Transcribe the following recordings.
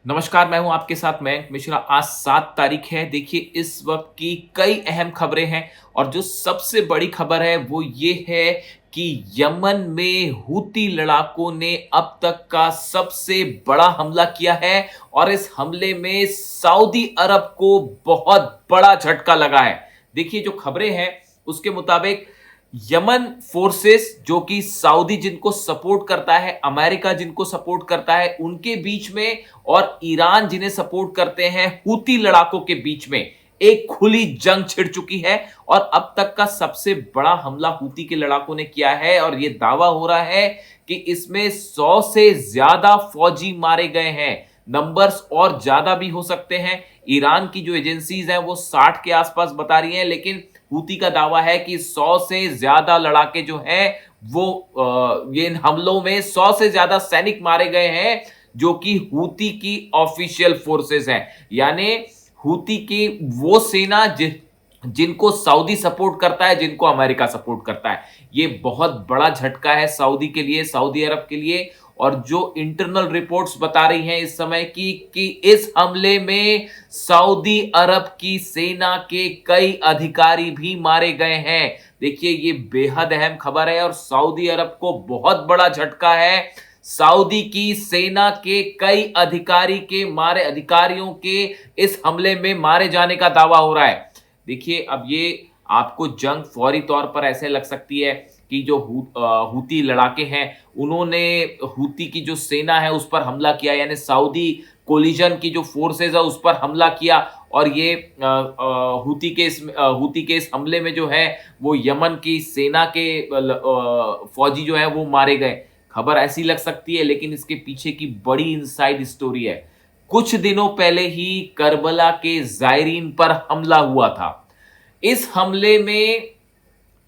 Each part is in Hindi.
नमस्कार, मैं हूं आपके साथ मयंक मिश्रा। आज 7 तारीख है। देखिए, इस वक्त की कई अहम खबरें हैं और जो सबसे बड़ी खबर है वो ये है कि यमन में हूती लड़ाकों ने अब तक का सबसे बड़ा हमला किया है और इस हमले में सऊदी अरब को बहुत बड़ा झटका लगा है। देखिए, जो खबरें हैं उसके मुताबिक यमन फोर्सेस, जो कि सऊदी जिनको सपोर्ट करता है, अमेरिका जिनको सपोर्ट करता है, उनके बीच में और ईरान जिन्हें सपोर्ट करते हैं, हूती लड़ाकों के बीच में एक खुली जंग छिड़ चुकी है। और अब तक का सबसे बड़ा हमला हूती के लड़ाकों ने किया है और यह दावा हो रहा है कि इसमें 100 से ज्यादा फौजी मारे गए हैं। नंबर्स और ज्यादा भी हो सकते हैं। ईरान की जो एजेंसीज हैं वो 60 के आसपास बता रही हैं, लेकिन हूती का दावा है कि 100 से ज्यादा लड़ाके जो हैं वो ये हमलों में 100 से ज्यादा सैनिक मारे गए हैं, जो कि हूती की ऑफिशियल फोर्सेस हैं। यानी हूती की वो सेना जिनको सऊदी सपोर्ट करता है, जिनको अमेरिका सपोर्ट करता है। ये बहुत बड़ा झटका है सऊदी के लिए, सऊदी अरब के लिए। और जो इंटरनल रिपोर्ट्स बता रही हैं इस समय की कि इस हमले में सऊदी अरब की सेना के कई अधिकारी भी मारे गए हैं। देखिए, ये बेहद अहम खबर है और सऊदी अरब को बहुत बड़ा झटका है। सऊदी की सेना के कई अधिकारियों के इस हमले में मारे जाने का दावा हो रहा है। देखिए, अब ये आपको जंग फौरी तौर पर ऐसे लग सकती है कि जो हूती लड़ाके हैं उन्होंने हूती की जो सेना है उस पर हमला किया, यानी सऊदी कोलिजन की जो फोर्सेज है उस पर हमला किया। और ये हूती के इस हमले में जो है वो यमन की सेना के फौजी जो है वो मारे गए। खबर ऐसी लग सकती है, लेकिन इसके पीछे की बड़ी इनसाइड स्टोरी है। कुछ दिनों पहले ही करबला के जायरीन पर हमला हुआ था। इस हमले में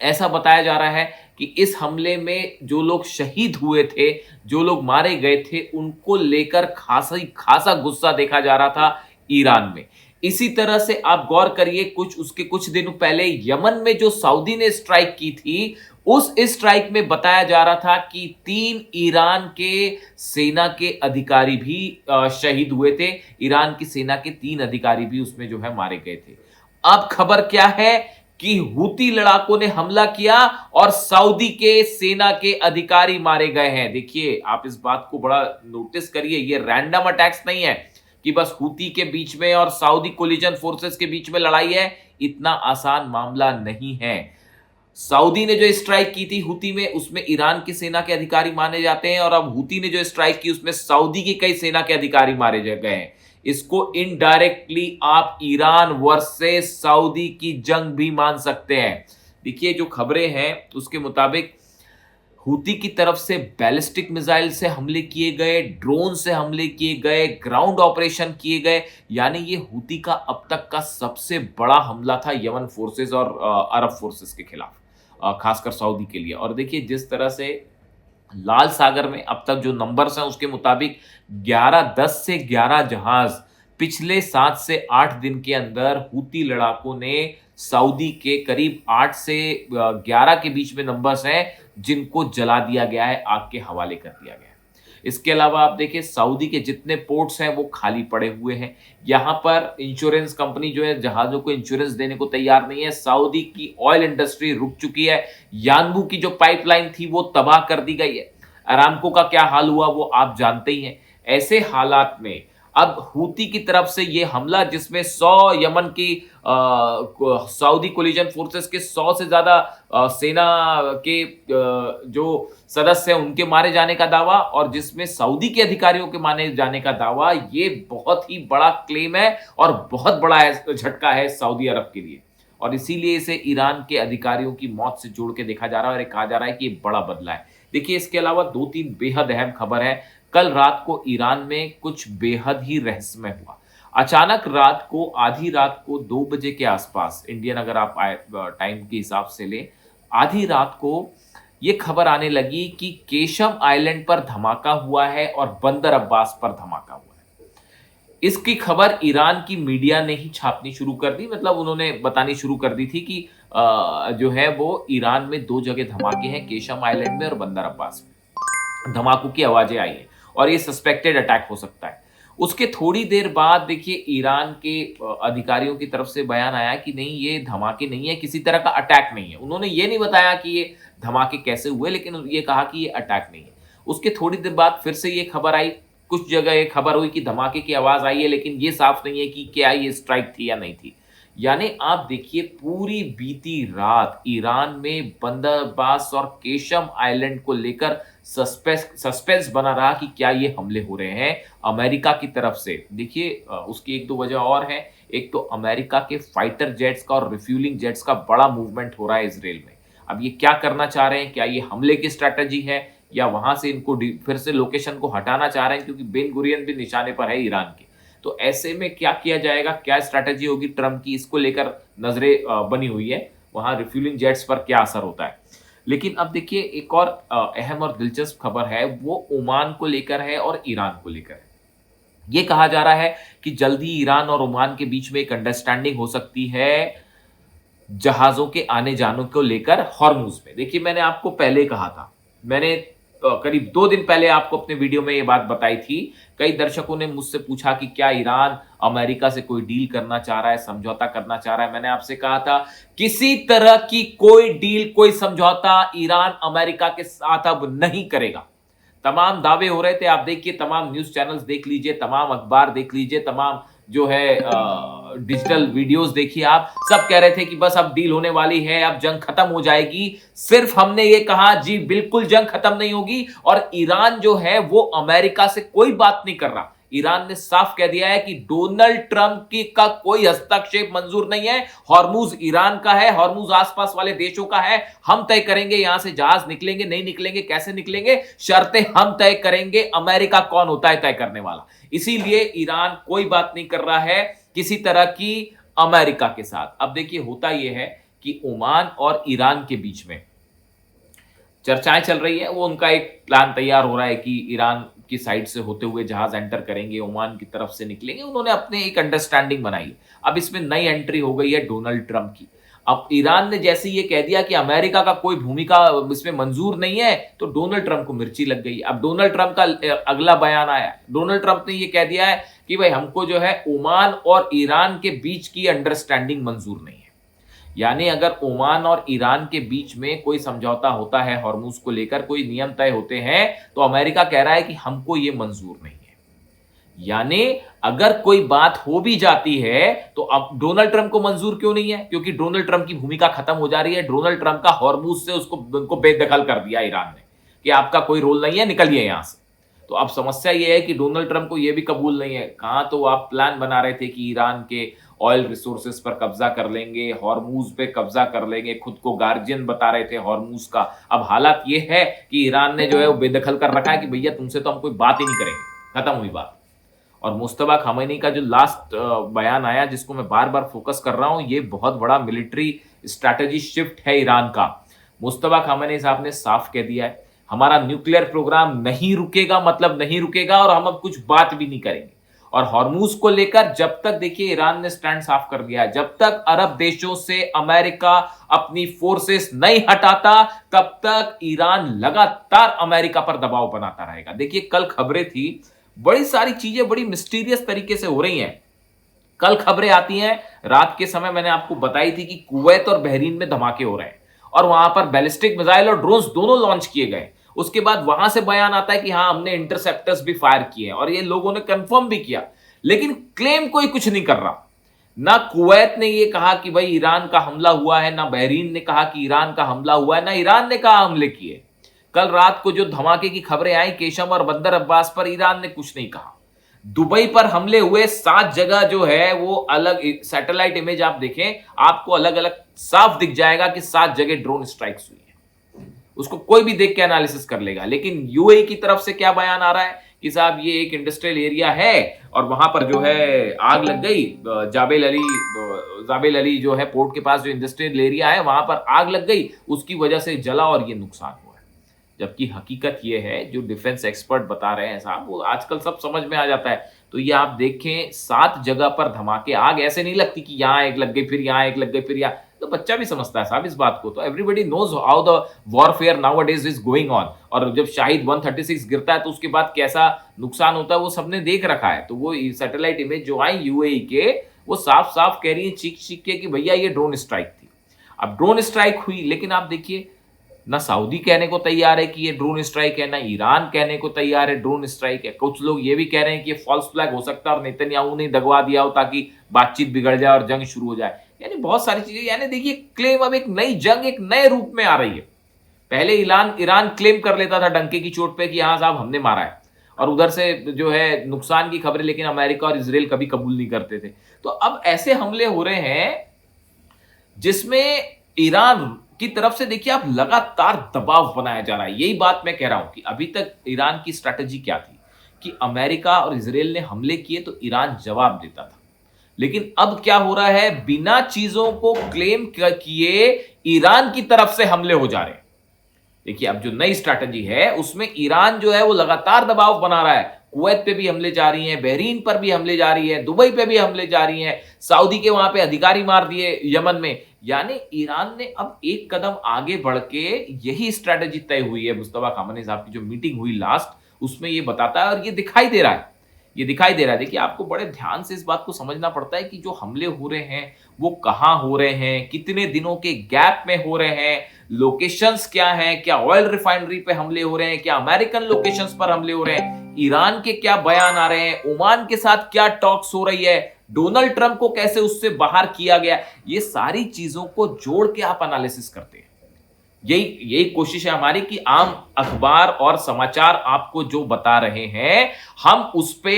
ऐसा बताया जा रहा है कि इस हमले में जो लोग शहीद हुए थे, जो लोग मारे गए थे, उनको लेकर खासा गुस्सा देखा जा रहा था ईरान में। इसी तरह से आप गौर करिए, उसके कुछ दिनों पहले यमन में जो सऊदी ने स्ट्राइक की थी, उस स्ट्राइक में बताया जा रहा था कि 3 ईरान के सेना के अधिकारी भी शहीद हुए थे। ईरान की सेना के 3 अधिकारी भी उसमें जो है मारे गए थे। अब खबर क्या है कि हूती लड़ाकों ने हमला किया और सऊदी के सेना के अधिकारी मारे गए हैं। देखिए, आप इस बात को बड़ा नोटिस करिए, ये रैंडम अटैक्स नहीं है कि बस हूती के बीच में और सऊदी कोलिजन फोर्सेस के बीच में लड़ाई है। इतना आसान मामला नहीं है। सऊदी ने जो स्ट्राइक की थी हूती में, उसमें ईरान की सेना के अधिकारी मारे जाते हैं, और अब हूती ने जो स्ट्राइक की उसमें सऊदी की कई सेना के अधिकारी मारे गए हैं। इसको इनडायरेक्टली आप ईरान वर्सेस सऊदी की जंग भी मान सकते हैं। देखिए, जो खबरें हैं उसके मुताबिक हूती की तरफ से बैलिस्टिक मिसाइल से हमले किए गए, ड्रोन से हमले किए गए, ग्राउंड ऑपरेशन किए गए। यानी ये हूती का अब तक का सबसे बड़ा हमला था यमन फोर्सेस और अरब फोर्सेस के खिलाफ, खासकर सऊदी के लिए। और देखिए, जिस तरह से लाल सागर में अब तक जो नंबर्स हैं उसके मुताबिक 10 से 11 जहाज पिछले 7 से 8 दिन के अंदर हूती लड़ाकों ने सऊदी के करीब 8 से 11 के बीच में नंबर्स हैं जिनको जला दिया गया है, आग के हवाले कर दिया गया है। इसके अलावा आप देखिए, सऊदी के जितने पोर्ट्स हैं वो खाली पड़े हुए हैं। यहाँ पर इंश्योरेंस कंपनी जो है जहाज़ों को इंश्योरेंस देने को तैयार नहीं है। सऊदी की ऑयल इंडस्ट्री रुक चुकी है। यानबू की जो पाइपलाइन थी वो तबाह कर दी गई है। अरामको का क्या हाल हुआ वो आप जानते ही हैं। ऐसे हालात में अब हूती की तरफ से ये हमला, जिसमें 100 यमन की सऊदी कोलिजन फोर्सेस के 100 से ज्यादा सेना के जो सदस्य हैं उनके मारे जाने का दावा, और जिसमें सऊदी के अधिकारियों के मारे जाने का दावा, ये बहुत ही बड़ा क्लेम है और बहुत बड़ा झटका है सऊदी अरब के लिए। और इसीलिए इसे ईरान के अधिकारियों की मौत से जोड़ के देखा जा रहा है और कहा जा रहा है कि ये बड़ा बदला है। देखिए, इसके अलावा 2-3 बेहद अहम खबर है। कल रात को ईरान में कुछ बेहद ही रहस्यमय हुआ। अचानक आधी रात को 2 बजे के आसपास, इंडियन अगर आप टाइम के हिसाब से लें, आधी रात को ये खबर आने लगी कि केशम आइलैंड पर धमाका हुआ है और बंदर अब्बास पर धमाका हुआ है। इसकी खबर ईरान की मीडिया ने ही छापनी शुरू कर दी। मतलब उन्होंने बतानी शुरू कर दी थी कि जो है वो ईरान में 2 जगह धमाके हैं, केशम आइलैंड में और बंदर अब्बास में धमाकों की आवाजें आई हैं और ये सस्पेक्टेड अटैक हो सकता है। उसके थोड़ी देर बाद देखिए ईरान के अधिकारियों की तरफ से बयान आया कि नहीं, ये धमाके नहीं है, किसी तरह का अटैक नहीं है। उन्होंने ये नहीं बताया कि ये धमाके कैसे हुए, लेकिन ये कहा कि ये अटैक नहीं है। उसके थोड़ी देर बाद फिर से ये खबर आई, कुछ जगह ये खबर हुई कि धमाके की आवाज आई है, लेकिन ये साफ नहीं है कि क्या ये स्ट्राइक थी या नहीं थी। यानी आप देखिए पूरी बीती रात ईरान में बंदर अब्बास और केशम आइलैंड को लेकर सस्पेंस बना रहा कि क्या ये हमले हो रहे हैं अमेरिका की तरफ से। देखिए उसकी एक दो वजह और है। एक तो अमेरिका के फाइटर जेट्स का और रिफ्यूलिंग जेट्स का बड़ा मूवमेंट हो रहा है इसराइल में। अब ये क्या करना चाह रहे हैं, क्या ये हमले की स्ट्रैटेजी है या वहां से इनको फिर से लोकेशन को हटाना चाह रहे हैं, क्योंकि बेन गुरियन भी निशाने पर है ईरान के। तो ऐसे में क्या किया जाएगा, क्या स्ट्रैटेजी होगी ट्रम्प की, इसको लेकर नजरें बनी हुई है। वहां रिफ्यूलिंग जेट्स पर क्या असर होता है। लेकिन अब देखिए एक और अहम और दिलचस्प खबर है, वो ओमान को लेकर है और ईरान को लेकर है। ये कहा जा रहा है कि जल्दी ईरान और ओमान के बीच में एक अंडरस्टैंडिंग हो सकती है जहाजों के आने जाने को लेकर हॉर्मुज में। देखिए मैंने आपको पहले कहा था, मैंने करीब 2 दिन पहले आपको अपने वीडियो में ये बात बताई थी। कई दर्शकों ने मुझसे पूछा कि क्या ईरान अमेरिका से कोई डील करना चाह रहा है, समझौता करना चाह रहा है। मैंने आपसे कहा था किसी तरह की कोई डील, कोई समझौता ईरान अमेरिका के साथ अब नहीं करेगा। तमाम दावे हो रहे थे, आप देखिए तमाम न्यूज चैनल्स देख लीजिए, तमाम अखबार देख लीजिए, तमाम जो है डिजिटल वीडियोस देखिए, आप सब कह रहे थे कि बस अब डील होने वाली है, अब जंग खत्म हो जाएगी। सिर्फ हमने ये कहा जी बिल्कुल जंग खत्म नहीं होगी, और ईरान जो है वो अमेरिका से कोई बात नहीं कर रहा। ईरान ने साफ कह दिया है कि डोनाल्ड ट्रंप की का कोई हस्तक्षेप मंजूर नहीं है। हॉर्मुज ईरान का है, हॉर्मुज आसपास वाले देशों का है। हम तय करेंगे यहां से जहाज निकलेंगे नहीं निकलेंगे, कैसे निकलेंगे, शर्तें हम तय करेंगे। अमेरिका कौन होता है तय करने वाला। इसीलिए ईरान कोई बात नहीं कर रहा है किसी तरह की अमेरिका के साथ। अब देखिए होता यह है कि ओमान और ईरान के बीच में चर्चाएं चल रही है। वो उनका एक प्लान तैयार हो रहा है कि ईरान की साइड से होते हुए जहाज एंटर करेंगे, ओमान की तरफ से निकलेंगे। उन्होंने अपने एक अंडरस्टैंडिंग बनाई। अब इसमें नई एंट्री हो गई है डोनाल्ड ट्रंप की। अब ईरान ने जैसे ये कह दिया कि अमेरिका का कोई भूमिका इसमें मंजूर नहीं है, तो डोनाल्ड ट्रंप को मिर्ची लग गई। अब डोनाल्ड ट्रंप का अगला बयान आया। डोनाल्ड ट्रंप ने ये कह दिया है कि भाई हमको जो है ओमान और ईरान के बीच की अंडरस्टैंडिंग मंजूर नहीं है। यानी अगर ओमान और ईरान के बीच में कोई समझौता होता है, हॉर्मुज को लेकर कोई नियम तय होते हैं, तो अमेरिका कह रहा है कि हमको ये मंजूर नहीं है। यानी अगर कोई बात हो भी जाती है तो अब डोनाल्ड ट्रंप को मंजूर क्यों नहीं है, क्योंकि डोनाल्ड ट्रंप की भूमिका खत्म हो जा रही है। डोनाल्ड ट्रंप का हॉर्मुज से उनको बेदखल कर दिया ईरान ने कि आपका कोई रोल नहीं है, निकलिए यहां से। तो अब समस्या यह है कि डोनाल्ड ट्रंप को यह भी कबूल नहीं है। कहां तो आप प्लान बना रहे थे कि ईरान के ऑयल रिसोर्सेस पर कब्जा कर लेंगे, हॉर्मुज पे कब्जा कर लेंगे, खुद को गार्जियन बता रहे थे हॉर्मुज का। अब हालात ये है कि ईरान ने जो है वो बेदखल कर रखा है कि भैया तुमसे तो हम कोई बात ही नहीं करेंगे, खत्म हुई बात। और मुस्तफा खामेनी का जो लास्ट बयान आया, जिसको मैं बार बार फोकस कर रहा हूं, ये बहुत बड़ा मिलिट्री स्ट्रैटेजी शिफ्ट है ईरान का। मुस्तफा खामेनी साहब ने साफ कह दिया है हमारा न्यूक्लियर प्रोग्राम नहीं रुकेगा, मतलब नहीं रुकेगा, और हम अब कुछ बात भी नहीं करेंगे। और हॉर्मुज को लेकर जब तक देखिए ईरान ने स्टैंड साफ कर दिया है, जब तक अरब देशों से अमेरिका अपनी फोर्सेस नहीं हटाता, तब तक ईरान लगातार अमेरिका पर दबाव बनाता रहेगा। देखिए कल खबरें थी, बड़ी सारी चीजें बड़ी मिस्टीरियस तरीके से हो रही हैं। कल खबरें आती हैं रात के समय, मैंने आपको बताई थी कि कुवैत और बहरीन में धमाके हो रहे हैं और वहां पर बैलिस्टिक मिसाइल और ड्रोन्स दोनों लॉन्च किए गए। उसके बाद वहां से बयान आता है कि हाँ हमने इंटरसेप्टर्स भी फायर किए और ये लोगों ने कंफर्म भी किया, लेकिन क्लेम कोई कुछ नहीं कर रहा। ना कुवैत ने ये कहा कि भाई ईरान का हमला हुआ है, ना बहरीन ने कहा कि ईरान का हमला हुआ है, ना ईरान ने कहा हमले किए। कल रात को जो धमाके की खबरें आई केशम और बंदर अब्बास पर, ईरान ने कुछ नहीं कहा। दुबई पर हमले हुए 7 जगह जो है वो अलग सैटेलाइट इमेज आप देखें, आपको अलग अलग साफ दिख जाएगा कि 7 जगह ड्रोन स्ट्राइक्स हुई है। उसको कोई भी देख के एनालिसिस कर लेगा। लेकिन यूएई की तरफ से क्या बयान आ रहा है कि साहब ये एक इंडस्ट्रियल एरिया है और वहां पर जो है आग लग गई। जाबेल अली जो है पोर्ट के पास जो इंडस्ट्रियल एरिया है वहां पर आग लग गई, उसकी वजह से जला और ये नुकसान हुआ है। जबकि हकीकत ये है जो डिफेंस एक्सपर्ट बता रहे हैं साहब, वो आजकल सब समझ में आ जाता है। तो ये आप देखें 7 जगह पर धमाके, आग ऐसे नहीं लगती कि यहां एक लग गई फिर यहां एक लग गई फिर यहां, तो बच्चा भी समझता है साहब इस बात को। तो everybody knows how the warfare nowadays is going on, और जब शाहिद 136 गिरता है तो उसके बाद कैसा नुकसान होता है वो सबने देख रखा है। तो वो सैटेलाइट इमेज जो आई यूएई के, वो साफ साफ कह रही है चीख चीख के कि भैया ये ड्रोन स्ट्राइक थी। अब ड्रोन स्ट्राइक हुई, लेकिन आप देखिए ना सऊदी कहने को तैयार है कि ये ड्रोन स्ट्राइक है, ना ईरान कहने को तैयार है ड्रोन स्ट्राइक है। कुछ लोग ये भी कह रहे हैं कि ये फॉल्स फ्लैग हो सकता है और नेतन्याहू ने दगवा दिया हो ताकि बातचीत बिगड़ जाए और जंग शुरू हो जाए। यानी बहुत सारी चीजें, यानी देखिए क्लेम अब एक नई जंग एक नए रूप में आ रही है। पहले ईरान क्लेम कर लेता था डंके की चोट पे कि हाँ साहब हमने मारा है, और उधर से जो है नुकसान की खबरें, लेकिन अमेरिका और इजराइल कभी कबूल नहीं करते थे। तो अब ऐसे हमले हो रहे हैं जिसमें ईरान की तरफ से देखिए आप लगातार दबाव बनाया जा रहा है। यही बात मैं कह रहा हूं कि अभी तक ईरान की स्ट्रैटेजी क्या थी कि अमेरिका और इजराइल ने हमले किए तो ईरान जवाब देता था, लेकिन अब क्या हो रहा है, बिना चीजों को क्लेम किए ईरान की तरफ से हमले हो जा रहे हैं। देखिए अब जो नई स्ट्रैटेजी है उसमें ईरान जो है वो लगातार दबाव बना रहा है। कुवैत पे भी हमले जा रही हैं, बहरीन पर भी हमले जा रही है, दुबई पे भी हमले जा रही हैं, सऊदी के वहां पे अधिकारी मार दिए यमन में। यानी ईरान ने अब एक कदम आगे बढ़ के यही स्ट्रैटेजी तय हुई है। मुस्तफा खामनेई साहब की जो मीटिंग हुई लास्ट, उसमें ये बताता है और ये दिखाई दे रहा है, ये दिखाई दे रहा है। देखिए आपको बड़े ध्यान से इस बात को समझना पड़ता है कि जो हमले हो रहे हैं वो कहां हो रहे हैं, कितने दिनों के गैप में हो रहे हैं, लोकेशंस क्या हैं, क्या ऑयल रिफाइनरी पे हमले हो रहे हैं, क्या अमेरिकन लोकेशंस पर हमले हो रहे हैं, ईरान के क्या बयान आ रहे हैं, ओमान के साथ क्या टॉक्स हो रही है, डोनाल्ड ट्रंप को कैसे उससे बाहर किया गया। ये सारी चीजों को जोड़ के आप एनालिसिस करते हैं। यही कोशिश है हमारी कि आम अखबार और समाचार आपको जो बता रहे हैं, हम उस पे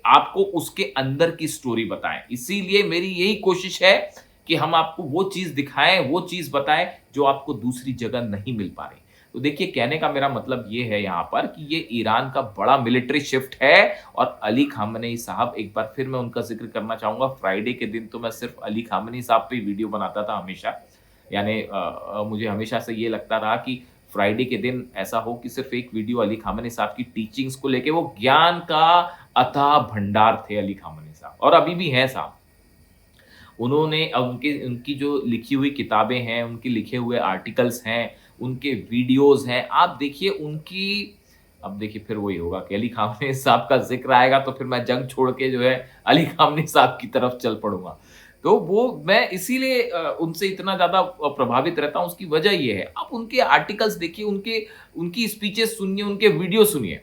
आपको उसके अंदर की स्टोरी बताएं। इसीलिए मेरी यही कोशिश है कि हम आपको वो चीज दिखाएं, वो चीज बताएं जो आपको दूसरी जगह नहीं मिल पा रही। तो देखिए कहने का मेरा मतलब ये है यहां पर कि ये ईरान का बड़ा मिलिट्री शिफ्ट है। और अली खामनेई साहब, एक बार फिर मैं उनका जिक्र करना चाहूंगा। फ्राइडे के दिन तो मैं सिर्फ अली खामनेई साहब पे वीडियो बनाता था हमेशा, यानी मुझे हमेशा से ये लगता रहा कि फ्राइडे के दिन ऐसा हो कि सिर्फ एक वीडियो अली खामनेई साहब की टीचिंग्स को लेके, वो ज्ञान का अथाह भंडार थे अली खामनेई साहब, और अभी भी हैं साहब। उन्होंने उनकी जो लिखी हुई किताबें हैं, उनके लिखे हुए आर्टिकल्स हैं, उनके वीडियोस हैं, आप देखिए उनकी। अब देखिए फिर वही होगा कि अली खामनेई साहब का जिक्र आएगा तो फिर मैं जंग छोड़ के जो है अली खामनेई साहब की तरफ चल पड़ूंगा। तो वो मैं इसीलिए उनसे इतना ज्यादा प्रभावित रहता हूं। उसकी वजह ये है, आप उनके आर्टिकल्स देखिए, उनकी स्पीचेस सुनिए, उनके वीडियो सुनिए,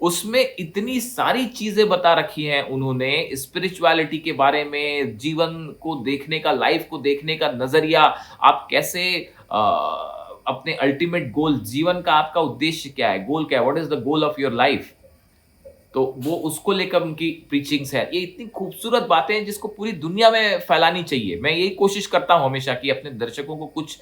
उसमें इतनी सारी चीजें बता रखी हैं उन्होंने स्पिरिचुअलिटी के बारे में, जीवन को देखने का, लाइफ को देखने का नजरिया, आप कैसे अपने अल्टीमेट गोल, जीवन का आपका उद्देश्य क्या है, गोल क्या है, what is the goal of your life, तो वो उसको लेकर उनकी प्रीचिंग्स है। ये इतनी खूबसूरत बातें हैं जिसको पूरी दुनिया में फैलानी चाहिए। मैं यही कोशिश करता हूं हमेशा कि अपने दर्शकों को कुछ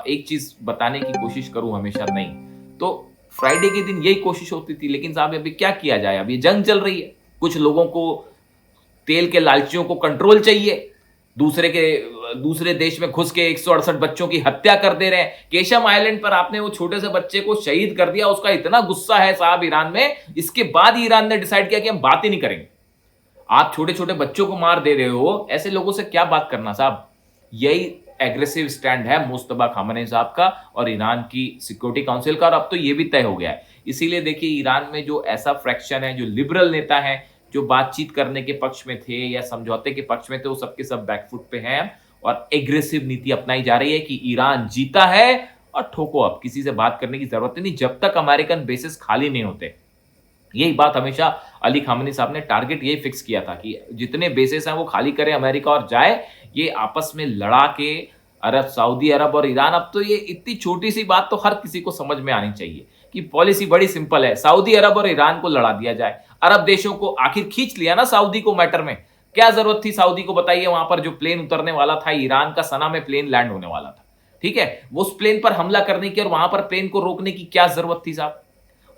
एक चीज बताने की कोशिश करूं हमेशा। नहीं तो फ्राइडे के दिन यही कोशिश होती थी, लेकिन साहब अभी क्या किया जाए, अभी जंग चल रही है, कुछ लोगों को, तेल के लालचियों को कंट्रोल चाहिए, दूसरे देश में घुस के 168 बच्चों की हत्या कर दे रहे हैं। केशम आइलैंड पर आपने वो छोटे से बच्चे को शहीद कर दिया, उसका इतना गुस्सा है साहब ईरान में, इसके बाद ही ईरान ने डिसाइड किया कि हम बात ही नहीं करेंगे। आप छोटे छोटे बच्चों को मार दे रहे हो, ऐसे लोगों से क्या बात करना साहब। यही एग्रेसिव स्टैंड है मुस्तफा खामनेई साहब का और ईरान की सिक्योरिटी काउंसिल का, और अब तो ये भी तय हो गया है। इसीलिए देखिए ईरान में जो ऐसा फ्रैक्शन है, जो लिबरल नेता है, जो बातचीत करने के पक्ष में थे या समझौते के पक्ष में थे, वो सबके सब बैकफुट पे हैं और एग्रेसिव नीति अपनाई जा रही है कि ईरान जीता है और ठोको, अब किसी से बात करने की जरूरत नहीं जब तक अमेरिकन बेसिस खाली नहीं होते। यही बात हमेशा अली खामनेई साहब ने टारगेट यही फिक्स किया था कि जितने बेसिस हैं वो खाली करे अमेरिका और जाए, ये आपस में लड़ा के सऊदी अरब और ईरान। अब तो ये इतनी छोटी सी बात तो हर किसी को समझ में आनी चाहिए कि पॉलिसी बड़ी सिंपल है, सऊदी अरब और ईरान को लड़ा दिया जाए। अरब देशों को आखिर खींच लिया ना सऊदी को मैटर में, क्या जरूरत थी सऊदी को, बताइए। वहां पर जो प्लेन उतरने वाला था, ईरान का सना में प्लेन लैंड होने वाला था, ठीक है, वो उस प्लेन पर हमला करने की और वहां पर प्लेन को रोकने की क्या जरूरत थी साहब।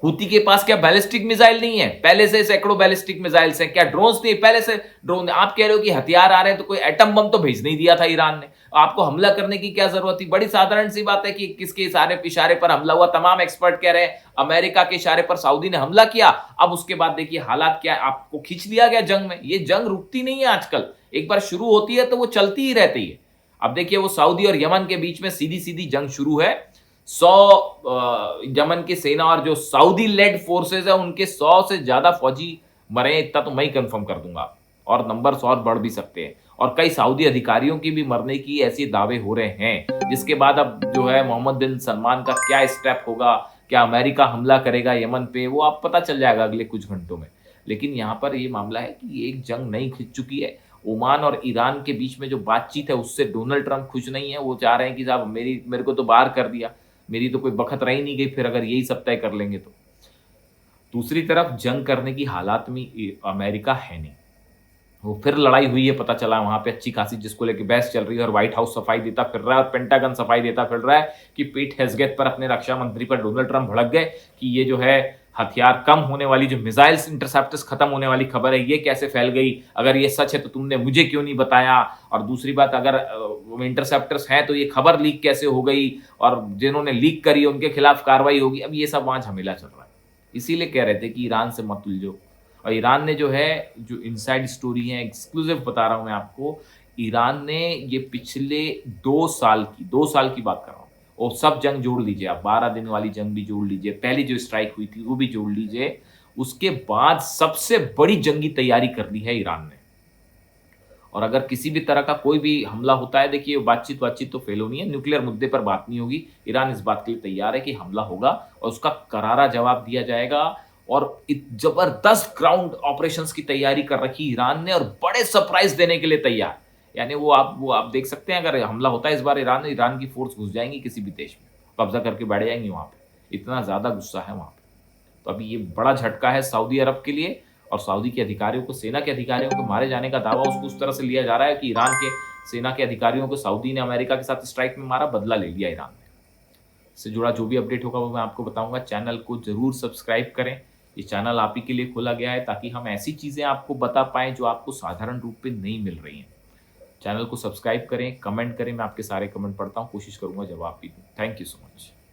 हुती के पास क्या बैलिस्टिक मिसाइल नहीं है, पहले से सैकड़ों बैलिस्टिक मिसाइल्स हैं, क्या ड्रोन्स नहीं, पहले से ड्रोन। आप कह रहे हो कि हथियार आ रहे हैं, तो कोई एटम बम तो भेज नहीं दिया था ईरान ने, आपको हमला करने की क्या जरूरत थी। बड़ी साधारण सी बात है कि किसके इशारे पर हमला हुआ। तमाम एक्सपर्ट कह रहे हैं अमेरिका के इशारे पर सऊदी ने हमला किया। अब उसके बाद देखिए हालात क्या है, आपको खींच लिया गया जंग में। ये जंग रुकती नहीं है आजकल, एक बार शुरू होती है तो वो चलती ही रहती है। अब देखिए वो सऊदी और यमन के बीच में सीधी-सीधी जंग शुरू है। 100 यमन की सेना और जो सऊदी लेड फोर्सेस है उनके 100 से ज्यादा फौजी मरे हैं, इतना तो मैं ही कंफर्म कर दूंगा। और नंबर्स और बढ़ भी सकते हैं। और कई सऊदी अधिकारियों की भी मरने की ऐसे दावे हो रहे हैं, जिसके बाद अब जो है मोहम्मद बिन सलमान का क्या स्टेप होगा, क्या अमेरिका हमला करेगा यमन पे, वो आप पता चल जाएगा अगले कुछ घंटों में। लेकिन यहाँ पर ये मामला है कि एक जंग नई खिंच चुकी है। ओमान और ईरान के बीच में जो बातचीत है उससे डोनाल्ड ट्रंप खुश नहीं है। वो चाह रहे हैं कि साहब मेरे को तो बाहर कर दिया, मेरी तो कोई बखत रह ही नहीं गई, फिर अगर यही सब तय कर लेंगे तो। दूसरी तरफ जंग करने की हालात में अमेरिका है नहीं। वो फिर लड़ाई हुई है, पता चला वहां पे अच्छी खासी, जिसको लेके बहस चल रही है और व्हाइट हाउस सफाई देता फिर रहा है और पेंटागन सफाई देता फिर रहा है कि पीट हेग्सेट पर, अपने रक्षा मंत्री पर डोनाल्ड ट्रंप भड़क गए कि ये जो है हथियार कम होने वाली, जो मिसाइल्स इंटरसेप्टर्स खत्म होने वाली खबर है, ये कैसे फैल गई, अगर ये सच है तो तुमने मुझे क्यों नहीं बताया, और दूसरी बात अगर इंटरसेप्टर्स हैं तो ये खबर लीक कैसे हो गई, और जिन्होंने लीक करी उनके खिलाफ कार्रवाई होगी। अब ये सब वहां झमेला चल रहा है। इसीलिए कह रहे थे कि ईरान से मत उलझो। और ईरान ने जो है, जो इनसाइड स्टोरी है, एक्सक्लूसिव बता रहा हूं मैं आपको, ईरान ने ये पिछले 2 साल की बात कर रहा हूं, और सब जंग जोड़ लीजिए आप, 12 दिन वाली जंग भी जोड़ लीजिए, पहली जो स्ट्राइक हुई थी वो भी जोड़ लीजिए, उसके बाद सबसे बड़ी जंगी तैयारी कर ली है ईरान ने। और अगर किसी भी तरह का कोई भी हमला होता है, देखिए बातचीत तो फेल होनी है, न्यूक्लियर मुद्दे पर बात नहीं होगी। ईरान इस बात के लिए तैयार है कि हमला होगा और उसका करारा जवाब दिया जाएगा। और जबरदस्त ग्राउंड ऑपरेशंस की तैयारी कर रखी ईरान ने, और बड़े सरप्राइज देने के लिए तैयार। यानी वो आप देख सकते हैं, अगर हमला होता है इस बार ईरान की फोर्स घुस जाएंगी किसी भी देश में, कब्जा करके बैठ जाएंगी वहां पे, इतना ज्यादा गुस्सा है वहां पे। तो अभी ये बड़ा झटका है सऊदी अरब के लिए। और सऊदी के अधिकारियों को, सेना के अधिकारियों को मारे जाने का दावा उसको उस तरह से लिया जा रहा है कि ईरान के सेना के अधिकारियों को सऊदी ने अमेरिका के साथ स्ट्राइक में मारा, बदला ले लिया ईरान ने। इससे जुड़ा जो भी अपडेट होगा वो मैं आपको बताऊंगा। चैनल को जरूर सब्सक्राइब करें। ये चैनल आप ही के लिए खोला गया है ताकि हम ऐसी चीजें आपको बता पाएं जो आपको साधारण रूप में नहीं मिल रही हैं। चैनल को सब्सक्राइब करें, कमेंट करें, मैं आपके सारे कमेंट पढ़ता हूं, कोशिश करूंगा जवाब भी दूं। Thank you so much.